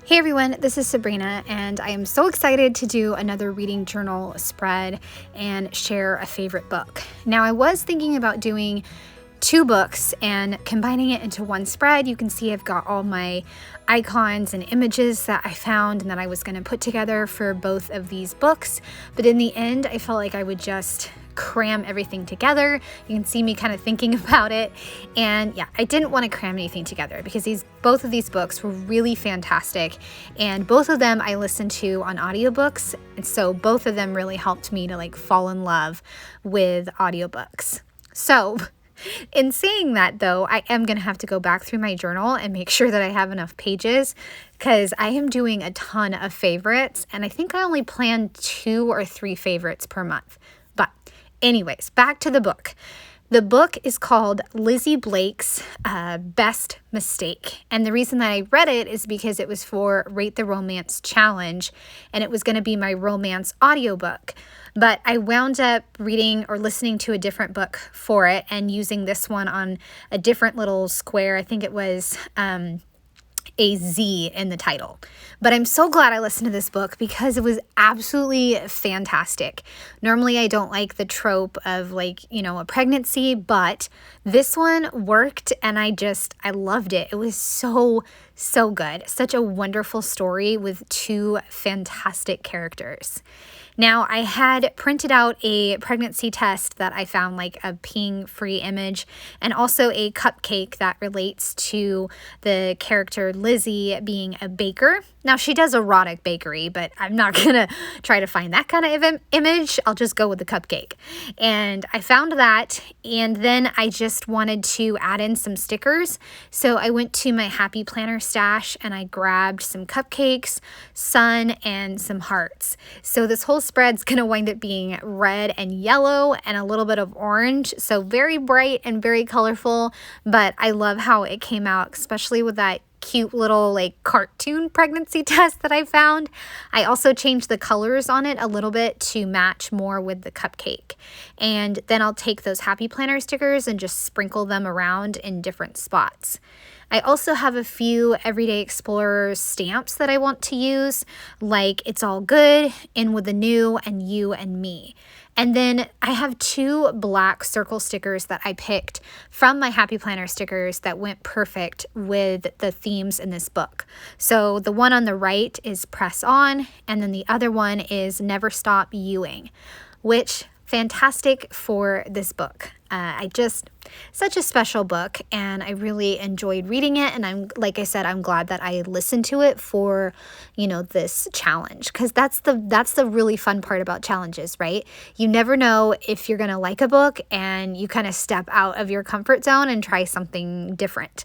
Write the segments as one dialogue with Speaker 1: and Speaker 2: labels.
Speaker 1: Hey everyone, this is Sabrina, and I am so excited to do another reading journal spread and share a favorite book. Now, I was thinking about doing two books and combining it into one spread. You can see I've got all my icons and images that I found and that I was going to put together for both of these books, but in the end, I felt like I would just cram everything together. You can see me kind of thinking about it, and yeah, I didn't want to cram anything together because both of these books were really fantastic, and both of them I listened to on audiobooks, and so both of them really helped me to fall in love with audiobooks. So in saying that, though, I am going to have to go back through my journal and make sure that I have enough pages because I am doing a ton of favorites, and I think I only plan 2 or 3 favorites per month. But anyways, back to the book. The book is called Lizzie Blake's Best Mistake. And the reason that I read it is because it was for Rate the Romance Challenge, and it was going to be my romance audiobook. But I wound up reading or listening to a different book for it and using this one on a different little square. I think it was a Z in the title. But I'm so glad I listened to this book because it was absolutely fantastic. Normally I don't like the trope of a pregnancy, but this one worked and I loved it. It was so good. Such a wonderful story with 2 fantastic characters. Now, I had printed out a pregnancy test that I found, like a peeing-free image, and also a cupcake that relates to the character Lizzie being a baker. Now, she does erotic bakery, but I'm not going to try to find that kind of image. I'll just go with the cupcake. And I found that, and then I just wanted to add in some stickers. So I went to my Happy Planner stash, and I grabbed some cupcakes, sun, and some hearts. So this whole spread's going to wind up being red and yellow and a little bit of orange. So very bright and very colorful, but I love how it came out, especially with that cute little cartoon pregnancy test that I found. I also changed the colors on it a little bit to match more with the cupcake. And then I'll take those Happy Planner stickers and just sprinkle them around in different spots. I also have a few Everyday Explorers stamps that I want to use, like It's All Good, In With the New, and You and Me. And then I have 2 black circle stickers that I picked from my Happy Planner stickers that went perfect with the themes in this book. So the one on the right is Press On, and then the other one is Never Stop Youing, which fantastic for this book. Such a special book, and I really enjoyed reading it, and I'm glad that I listened to it for, this challenge, because that's the really fun part about challenges, right? You never know if you're going to like a book, and you kind of step out of your comfort zone and try something different.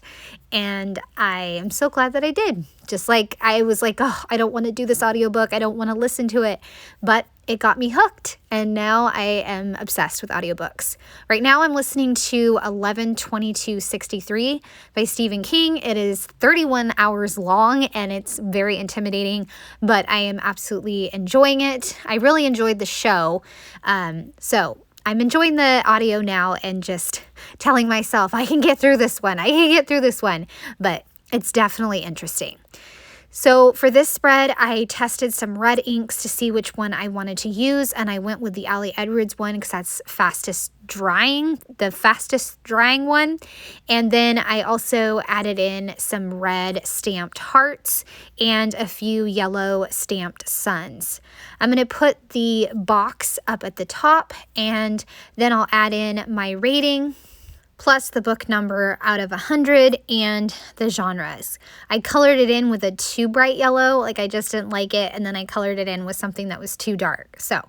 Speaker 1: And I am so glad that I did. Just like I was like, oh, I don't want to do this audiobook. I don't want to listen to it, but it got me hooked, and now I am obsessed with audiobooks. Right now I'm listening to 11/22/63 by Stephen King. It is 31 hours long, and it's very intimidating, but I am absolutely enjoying it. I really enjoyed the show, so I'm enjoying the audio now and just telling myself I can get through this one. But it's definitely interesting. So for this spread, I tested some red inks to see which one I wanted to use, and I went with the Ali Edwards one because that's the fastest drying one. And then I also added in some red stamped hearts and a few yellow stamped suns. I'm going to put the box up at the top, and then I'll add in my rating, plus the book number out of 100 and the genres. I colored it in with a too bright yellow, I just didn't like it, and then I colored it in with something that was too dark. So,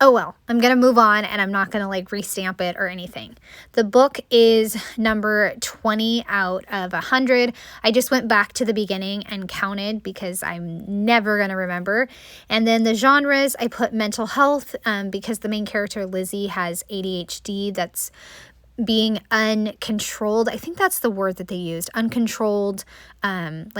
Speaker 1: oh well, I'm going to move on, and I'm not going to restamp it or anything. The book is number 20 out of 100. I just went back to the beginning and counted because I'm never going to remember. And then the genres, I put mental health because the main character, Lizzie, has ADHD that's being uncontrolled. I think that's the word that they used. Uncontrolled,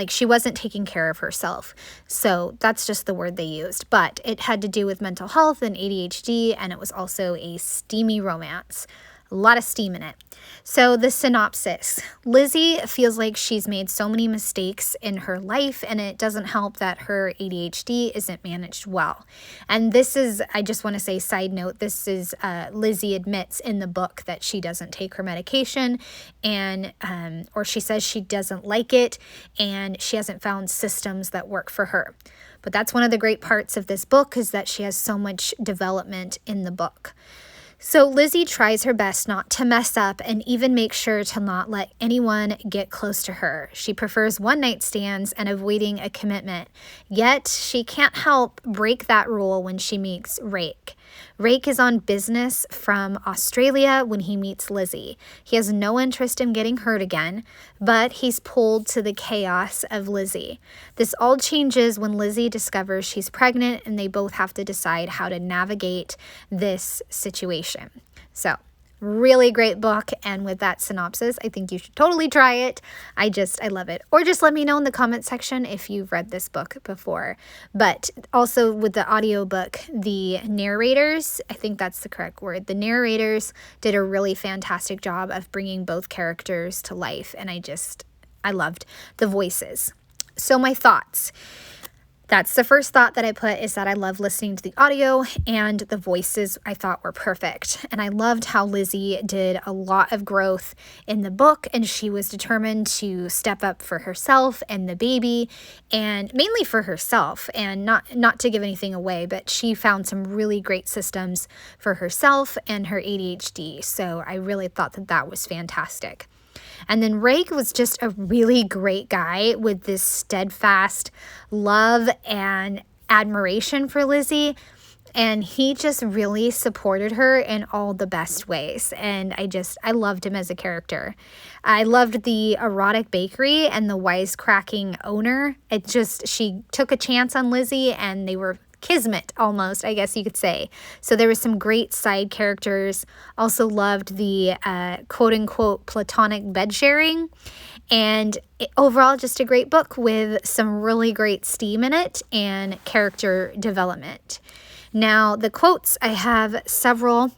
Speaker 1: she wasn't taking care of herself. So that's just the word they used. But it had to do with mental health and ADHD, and it was also a steamy romance. A lot of steam in it. So the synopsis: Lizzie feels like she's made so many mistakes in her life, and it doesn't help that her ADHD isn't managed well. And this is, I just want to say, side note, this is Lizzie admits in the book that she doesn't take her medication, and or she says she doesn't like it, and she hasn't found systems that work for her. But that's one of the great parts of this book, is that she has so much development in the book. So Lizzie tries her best not to mess up and even make sure to not let anyone get close to her. She prefers one-night stands and avoiding a commitment. Yet she can't help break that rule when she meets Rake. Rake is on business from Australia when he meets Lizzie. He has no interest in getting hurt again, but he's pulled to the chaos of Lizzie. This all changes when Lizzie discovers she's pregnant, and they both have to decide how to navigate this situation. So, really great book, and with that synopsis, I think you should totally try it. I love it. Or just let me know in the comment section if you've read this book before. But also with the audiobook, the narrators, I think that's the correct word, the narrators did a really fantastic job of bringing both characters to life, and I loved the voices. So my thoughts. That's the first thought that I put, is that I love listening to the audio, and the voices I thought were perfect. And I loved how Lizzie did a lot of growth in the book, and she was determined to step up for herself and the baby, and mainly for herself, and not to give anything away, but she found some really great systems for herself and her ADHD. So I really thought that that was fantastic. And then Rake was just a really great guy with this steadfast love and admiration for Lizzie. And he just really supported her in all the best ways. And I loved him as a character. I loved the erotic bakery and the wisecracking owner. She took a chance on Lizzie, and they were kismet almost, I guess you could say. So there was some great side characters. Also loved the quote-unquote platonic bed sharing. And overall, just a great book with some really great steam in it and character development. Now, the quotes, I have several,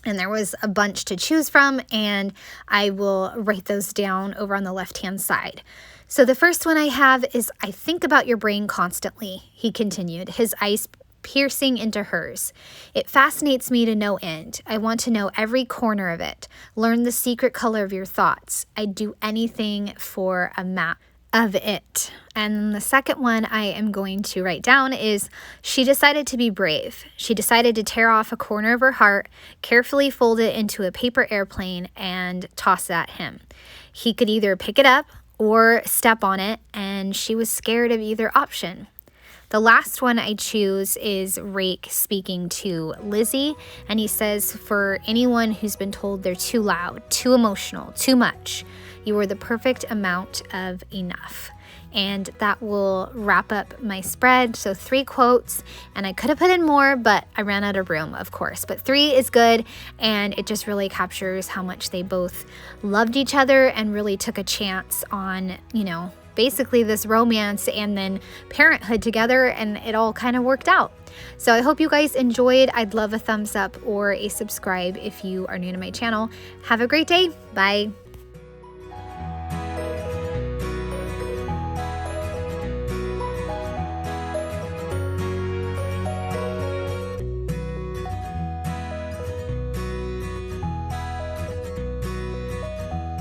Speaker 1: and there was a bunch to choose from, and I will write those down over on the left-hand side. So the first one I have is, "I think about your brain constantly," he continued, his eyes piercing into hers. "It fascinates me to no end. I want to know every corner of it, learn the secret color of your thoughts. I'd do anything for a map of it." And the second one I am going to write down is, "She decided to be brave. She decided to tear off a corner of her heart, carefully fold it into a paper airplane, and toss it at him. He could either pick it up or step on it, and she was scared of either option." The last one I choose is Rake speaking to Lizzie, and he says, "For anyone who's been told they're too loud, too emotional, too much, you are the perfect amount of enough." And that will wrap up my spread. So 3 quotes, and I could have put in more, but I ran out of room, of course. But 3 is good, and it just really captures how much they both loved each other and really took a chance on, basically this romance and then parenthood together, and it all kind of worked out. So I hope you guys enjoyed. I'd love a thumbs up or a subscribe if you are new to my channel. Have a great day. Bye.